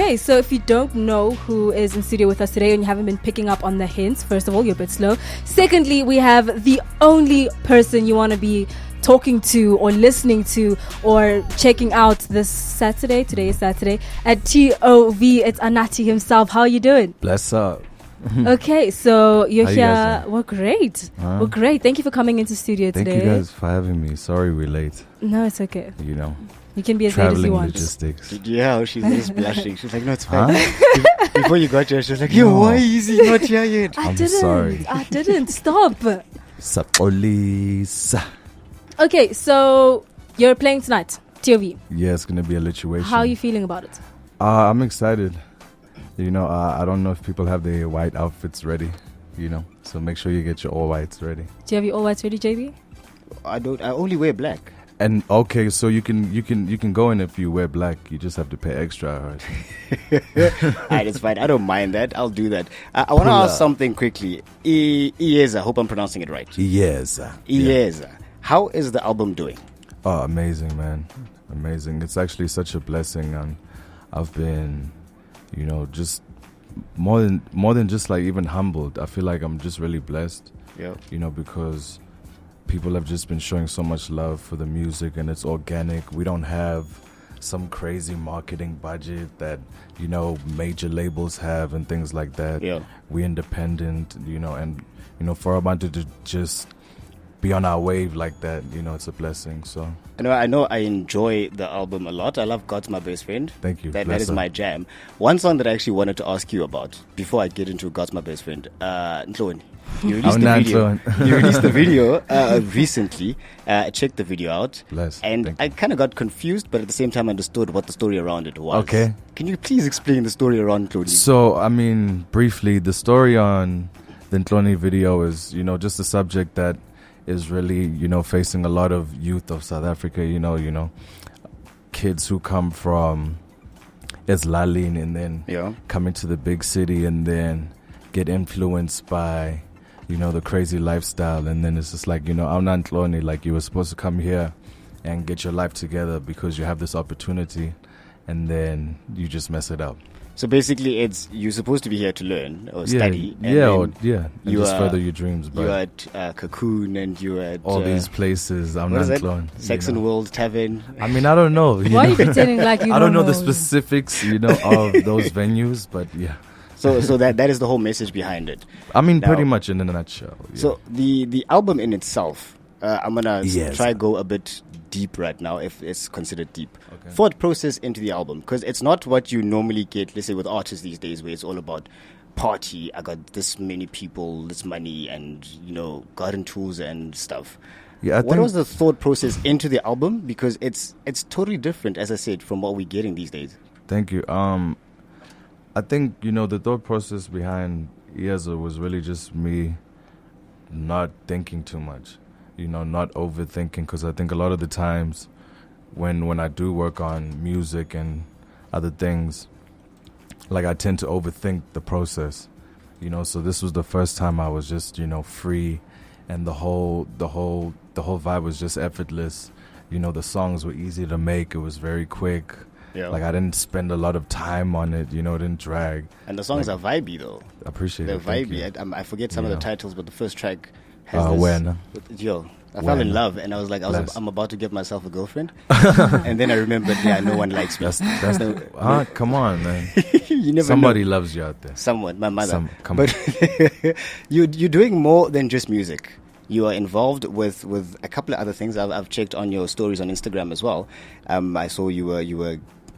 Okay, so if you don't know who is in studio with us today and you haven't been picking up on the hints, first of all, you're a bit slow. Secondly, we have the only person you want to be talking to or listening to or checking out this Saturday. Today is Saturday at TOV. It's Anatii himself. How are you doing? Bless up. Okay, so you're How you here. guys doing? We're great. We're great. Thank you for coming into studio Thank today. you guys for having me. Sorry we're late. No, it's okay. You know, You can be as late as you traveling want. logistics. Yeah, she's just blushing. She's like, no, it's fine. Before you got here, she was like, yo, why is he not here yet? I I'm didn't. sorry. I didn't. Stop. Police. Okay, so you're playing tonight, TOV. Yeah, it's gonna be a lituation. How are you feeling about it? I'm excited. You know, I don't know if people have their white outfits ready. You know, so make sure you get your all whites ready. Do you have your all whites ready, JB? I only wear black. And okay, so you can go in if you wear black. You just have to pay extra. Right? Alright, it's fine. I don't mind that. I'll do that. I want to ask something quickly. Ieza, I hope I'm pronouncing it right. Yes. Ieza. How is the album doing? Oh, amazing, man. Amazing. It's actually such a blessing, and I've been, you know, just more than just like even humbled. I feel like I'm just really blessed. Yeah. You know, because people have just been showing so much love for the music, and it's organic. We don't have some crazy marketing budget that, you know, major labels have and things like that. Yeah. We're independent, you know, and, you know, for a band to just be on our wave like that, you know, it's a blessing. So I know I enjoy the album a lot. I love God's My Best Friend. Thank you. That Bless is up. my jam. One song that I actually wanted to ask you about before I get into God's My Best Friend. Ntloni. You released I'm the not video. Ntloni. You released the video recently. I checked the video out. Bless. And Thank I kind of got confused, but at the same time understood what the story around it was. Okay. Can you please explain the story around Ntloni? So, I mean, briefly, the story on the Ntloni video is, you know, just a subject that is really, you know, facing a lot of youth of South Africa, you know, kids who come from Eslalin and then come into the big city and then get influenced by, you know, the crazy lifestyle. And then it's just like, you know, I'm not Ntloni, like you were supposed to come here and get your life together because you have this opportunity, and then you just mess it up. So basically, you're supposed to be here to learn or study. And and you just are- further your dreams. But You're at Cocoon and you're at all these places, I'm what not is that? Ntloni. Saxon World Tavern. I mean, I don't know. Why are you pretending like you I don't know the know? specifics, you know, of those venues, but yeah. So that is the whole message behind it. I mean, Now- pretty much in a nutshell. Yeah. So the album in itself, I'm gonna Yes. try go a bit deep right now, if it's considered deep. Okay. Thought process into the album, because it's not what you normally get, let's say, with artists these days, where it's all about party. I got this many people, this money, and, you know, garden tools and stuff. Yeah, I What think- was the thought process into the album? Because it's totally different, as I said, from what we're getting these days. Thank you. I think, you know, the thought process behind Ieza was really just me not thinking too much, you know, not overthinking, because I think a lot of the times when I do work on music and other things, like I tend to overthink the process, you know. So this was the first time I was just, you know, free, and the whole vibe was just effortless. You know, the songs were easy to make. It was very quick. Yeah. Like I didn't spend a lot of time on it, you know, it didn't drag. And the songs are vibey, though. I appreciate They're it. Thank you. vibey. I forget some of Yeah. the titles, but the first track has When? I fell in When? love, and I was like, Bless. I'm about to get myself a girlfriend, and then I remembered, no one likes me. That's come on, man. You never Somebody know. loves you out there. Someone, my mother. Come but you're doing more than just music. You are involved with a couple of other things. I've checked on your stories on Instagram as well. I saw you were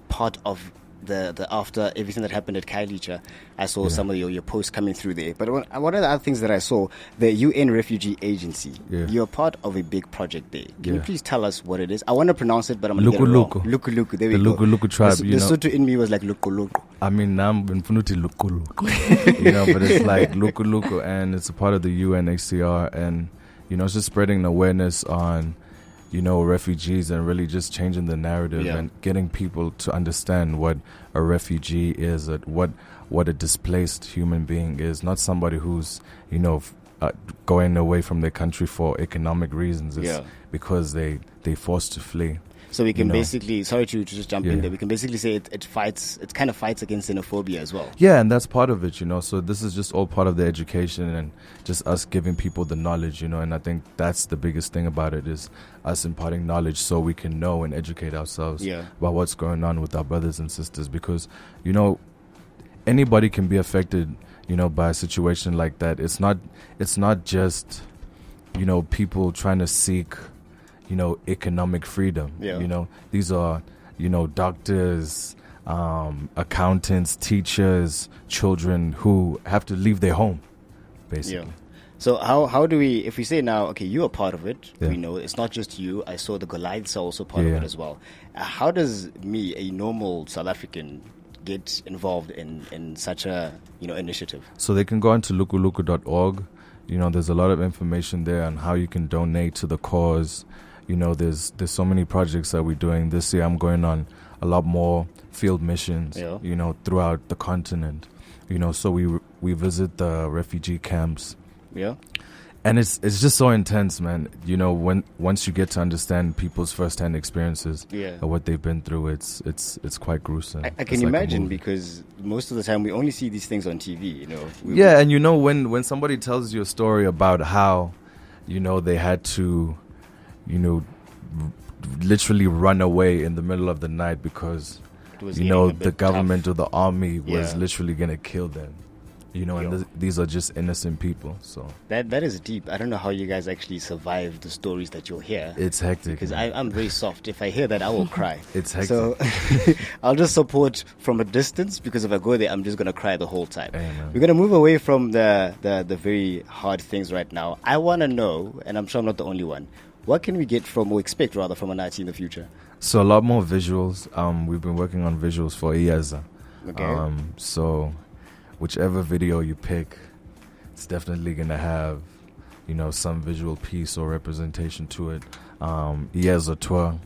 part of the after everything that happened at Kailicha. I saw some of your posts coming through there. But one of the other things that I saw, the UN Refugee Agency. Yeah. You're part of a big project there. Can you Yeah. please tell us what it is? I want to pronounce it, but I'm going to get it Luku wrong. Luku. Luku Luku. There we The go. Luku Luku tribe, The you know. Sotho in me was like Luku Luku. I mean, I'm Mfunuti Luku Luku. You know, but it's like Luku Luku, and it's a part of the UNHCR, and, you know, it's just spreading awareness on, you know, refugees, and really just changing the narrative and getting people to understand what a refugee is, what a displaced human being is, not somebody who's, you know, going away from their country for economic reasons. It's because they forced to flee. So we can you know. basically, sorry to just jump in Yeah. there, we can basically say it kind of fights against xenophobia as well. Yeah, and that's part of it, you know. So this is just all part of the education and just us giving people the knowledge, you know. And I think that's the biggest thing about it is us imparting knowledge so we can know and educate ourselves about what's going on with our brothers and sisters. Because, you know, anybody can be affected, you know, by a situation like that. It's not just, you know, people trying to seek, you know, economic freedom. You know, these are, you know, doctors, accountants, teachers, children who have to leave their home, basically. Yeah. So how do we, if we say now, okay, you are part of it, we know it's not just you. I saw the Goliaths are also part of it as well. How does me, a normal South African, get involved in such a, you know, initiative? So they can go onto lukuluku.org. You know, there's a lot of information there on how you can donate to the cause. You know, there's so many projects that we're doing. This year I'm going on a lot more field missions, you know, throughout the continent. You know, so we visit the refugee camps. Yeah. And it's just so intense, man. You know, once you get to understand people's first-hand experiences of what they've been through, it's quite gruesome. I can imagine, because most of the time we only see these things on TV, you know. And you know, when somebody tells you a story about how, you know, they had to, you know, literally run away in the middle of the night because, you know, the government or the army was literally going to kill them. You know, and these are just innocent people. So that is deep. I don't know how you guys actually survive the stories that you'll hear. It's hectic. Because I'm very soft. If I hear that, I will cry. It's hectic. So I'll just support from a distance, because if I go there, I'm just going to cry the whole time. Amen. We're going to move away from the very hard things right now. I want to know, and I'm sure I'm not the only one, what can we get from, or expect rather, from Anatii in the future? So a lot more visuals. We've been working on visuals for Ieza. Okay. So whichever video you pick, it's definitely going to have, you know, some visual piece or representation to it. Ieza tour,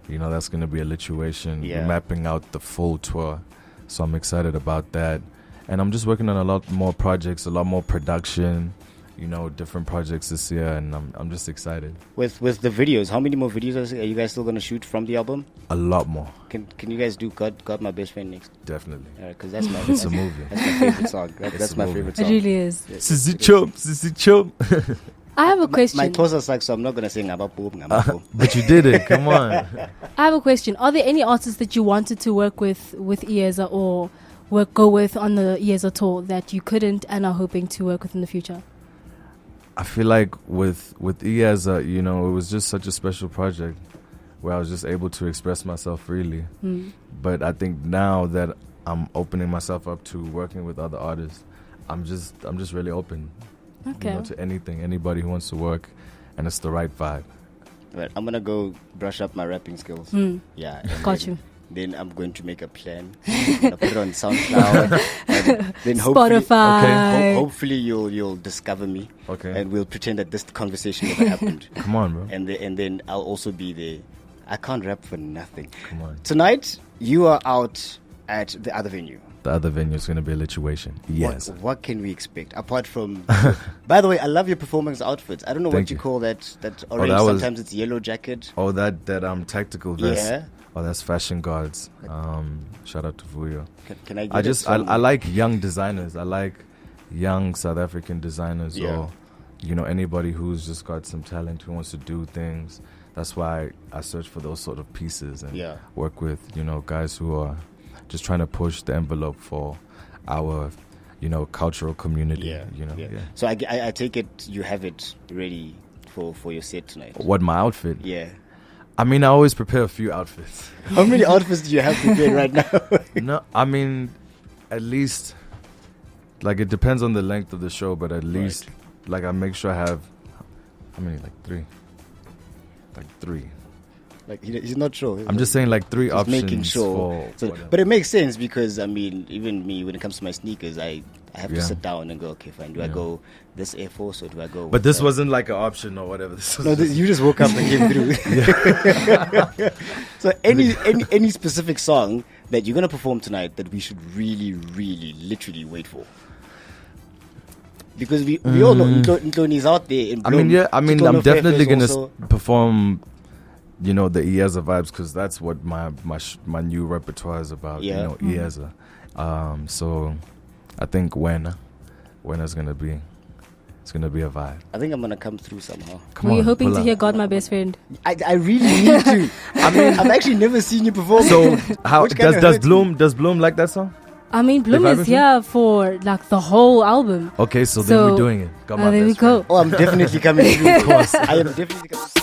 you know, that's going to be a lituation. We're mapping out the full tour. So I'm excited about that. And I'm just working on a lot more projects, a lot more production, you know, different projects this year, and I'm just excited. With the videos, how many more videos are you guys still going to shoot from the album? A lot more. Can you guys do God My Best Friend next? Definitely. Because that's my it's a movie. That's my favorite song. That's my favorite song. It really is. Sissy chum. I have a question. My toes are like, so I'm not going to sing about boom. But you did it. Come on. I have a question. Are there any artists that you wanted to work with Ieza or go with on the Ieza tour that you couldn't and are hoping to work with in the future? I feel like with Ieza, you know, it was just such a special project where I was just able to express myself freely. But I think now that I'm opening myself up to working with other artists, I'm just really open, you know, to anything, anybody who wants to work, and it's the right vibe. Right, I'm gonna go brush up my rapping skills. Yeah, Got you. Then I'm going to make a plan. I'm gonna put it on SoundCloud. And then Spotify. Hopefully you'll discover me. Okay. And we'll pretend that this conversation never happened. Come on, bro. And then I'll also be there. I can't rap for nothing. Come on. Tonight you are out at the other venue. The other venue is going to be a lituation. Yes. What can we expect apart from? By the way, I love your performance outfits. I don't know what you call that orange. Sometimes it's yellow jacket. Oh, that tactical vest. Yeah. Oh, that's Fashion Gods. Shout out to Vuyo. Can I? I like young designers. I like young South African designers, or you know, anybody who's just got some talent, who wants to do things. That's why I search for those sort of pieces and work with, you know, guys who are just trying to push the envelope for our, you know, cultural community. So I take it you have it ready for your set tonight. What, my outfit? Yeah. I mean, I always prepare a few outfits. How many outfits do you have prepared right now? No, I mean, at least, like, it depends on the length of the show, but at least, like, I make sure I have, how many, like three. Like, he's not sure. I'm just saying, like, three options. Making sure. But it makes sense because, I mean, even me, when it comes to my sneakers, I have to sit down and go, okay, fine. Do I go this Air Force or do I go? But this wasn't like an option or whatever. You just woke up and came through. So any specific song that you're going to perform tonight that we should really, really, literally wait for? Because we all know Ntloni's out there in Bloem. I'm definitely going to perform you know, the Ieza vibes, because that's what my new repertoire is about. Yeah. You know, Ieza. So I think when it's gonna be a vibe. I think I'm gonna come through somehow. Were you hoping to hear God, My Best Friend? I really need to. I mean, I've actually never seen you perform. So how Which kinda does hurts Bloom like that song? I mean, Bloom is here for like the whole album. Okay, so then we're doing it. God, My there we Best go. Oh, I'm definitely coming through. Of course, I am definitely coming through.